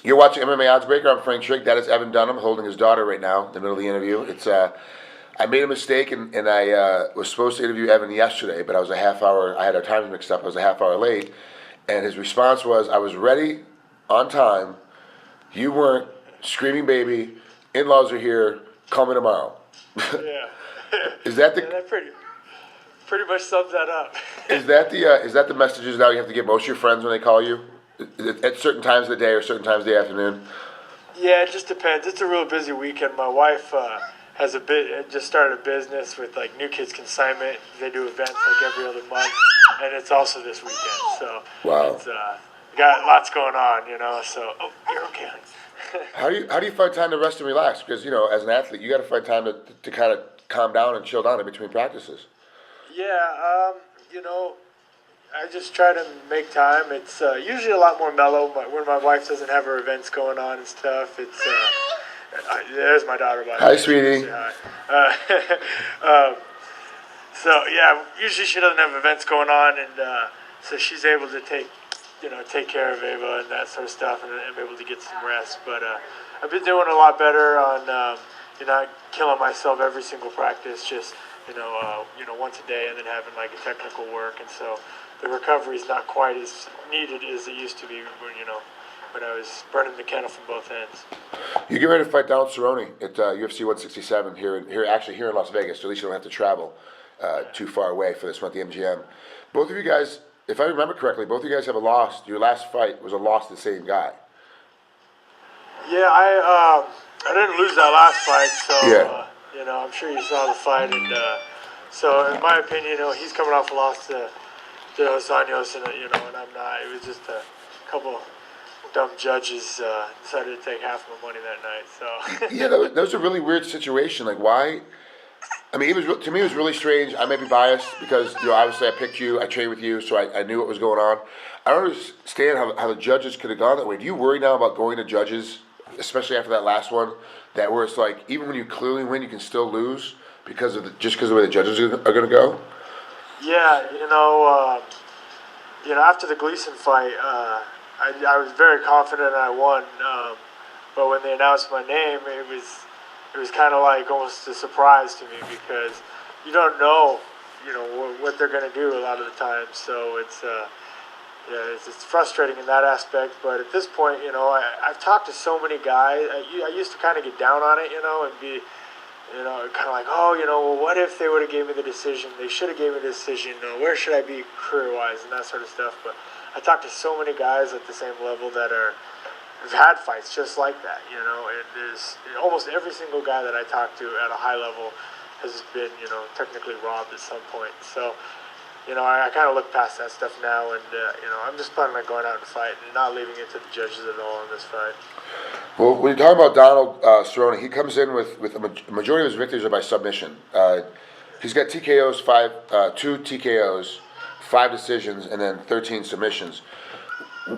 You're watching MMA Oddsbreaker. I'm Frank Trigg. That is Evan Dunham holding his daughter right now in the middle of the interview. I made a mistake and I was supposed to interview Evan yesterday, but I was a half hour. I had our times mixed up. I was a half hour late, and his response was, "I was ready, on time. You weren't. Screaming baby. In-laws are here. Call me tomorrow." Yeah. Is that the? Yeah, that pretty much sums that up. Is that the messages now you have to give most of your friends when they call you at certain times of the day or certain times of the afternoon? Yeah, it just depends. It's a real busy weekend. My wife just started a business with like new kids consignment. They do events like every other month, and it's also this weekend. So Wow. it's got lots going on, So you're okay. How do you find time to rest and relax? Because as an athlete, you got to find time to kind of calm down and chill down in between practices. Yeah, I just try to make time. It's usually a lot more mellow when my wife doesn't have her events going on and stuff. It's there's my daughter. By the Hi, way. sweetie. Say hi. So yeah, usually she doesn't have events going on, and so she's able to take care of Ava and that sort of stuff, and I'm able to get some rest. But I've been doing a lot better on not killing myself every single practice. Just once a day, and then having like a technical work, and so the recovery is not quite as needed as it used to be when I was burning the candle from both ends. You get ready to fight Donald Cerrone at UFC 167 here in Las Vegas, so at least you don't have to travel too far away for this one at the MGM. Both of you guys, if I remember correctly, both of you guys have a loss. Your last fight was a loss to the same guy. Yeah, I didn't lose that last fight, so Yeah. I'm sure you saw the fight, and so in my opinion, he's coming off a loss to Dos Anjos, and and I'm not. It was just a couple dumb judges decided to take half my money that night. So Yeah, that was a really weird situation. Like, why? I mean, to me, it was really strange. I may be biased because obviously I picked you, I trained with you, so I knew what was going on. I don't understand how the judges could have gone that way. Do you worry now about going to judges, especially after that last one, that where it's like even when you clearly win, you can still lose because of the way the judges are going to go? yeah, after the Gleason fight, I was very confident I won, but when they announced my name, it was kind of like almost a surprise to me because you don't know, what they're going to do a lot of the time. So it's frustrating in that aspect. But at this point, I've talked to so many guys. I used to kind of get down on it, and be, kind of like, well, what if they would have gave me the decision? They should have gave me the decision. Where should I be career-wise and that sort of stuff. But I talked to so many guys at the same level that have had fights just like that, and there's almost every single guy that I talk to at a high level has been, technically robbed at some point. So, I kind of look past that stuff now, and, I'm just planning on going out and fighting and not leaving it to the judges at all in this fight. Well, when you talk about Donald Cerrone, he comes in with a majority of his victories are by submission. He's got TKOs, 2 TKOs, 5 decisions, and then 13 submissions.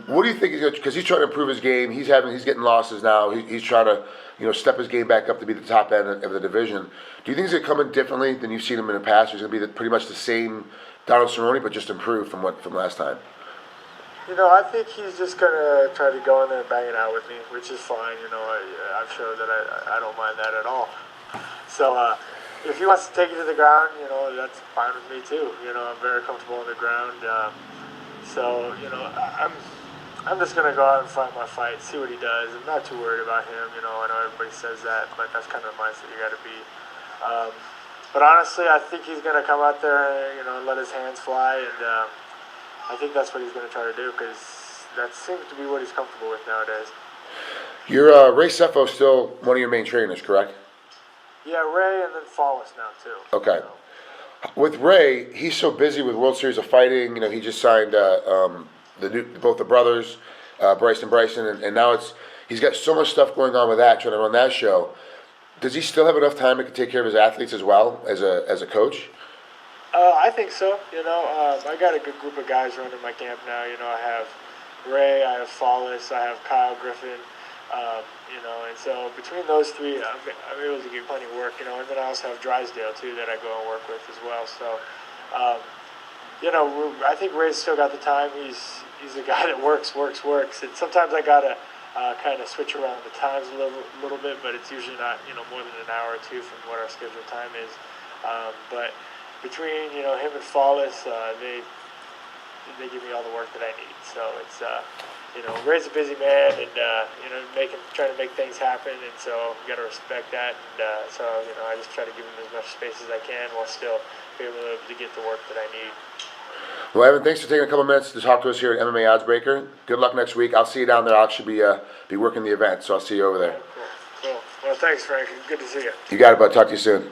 What do you think he's going to, because he's trying to improve his game. He's getting losses now. He's trying to, step his game back up to be the top end of the division. Do you think he's going to come in differently than you've seen him in the past? Or he's going to be pretty much the same Donald Cerrone, but just improved from last time? I think he's just going to try to go in there and bang it out with me, which is fine. I've showed that I don't mind that at all. So if he wants to take it to the ground, that's fine with me too. I'm very comfortable on the ground. So, I'm just going to go out and fight my fight, see what he does. I'm not too worried about him. I know everybody says that, but that's kind of the mindset you got to be. But honestly, I think he's going to come out there and, let his hands fly. And I think that's what he's going to try to do because that seems to be what he's comfortable with nowadays. Your Ray Seffo's still one of your main trainers, correct? Yeah, Ray and then Fallis now, too. Okay. With Ray, he's so busy with World Series of Fighting. He just signed both the brothers, Bryson, and now he's got so much stuff going on with that, trying to run that show. Does he still have enough time to take care of his athletes as well as a coach? I think so. I got a good group of guys running my camp now. I have Ray, I have Fallis, I have Kyle Griffin. And so between those three, I'm able to get plenty of work, and then I also have Drysdale, too, that I go and work with as well. So, I think Ray's still got the time. He's a guy that works, and sometimes I gotta kind of switch around the times a little bit, but it's usually not more than an hour or two from what our scheduled time is. But between him and Flawless, they give me all the work that I need. So it's Ray's a busy man, and trying to make things happen, and so you got to respect that. And so I just try to give him as much space as I can while still being able to get the work that I need. Well, Evan, thanks for taking a couple minutes to talk to us here at MMA Oddsbreaker. Good luck next week. I'll see you down there. I'll actually be working the event, so I'll see you over there. Cool. Well, thanks, Frank. Good to see you. You got it, bud. Talk to you soon.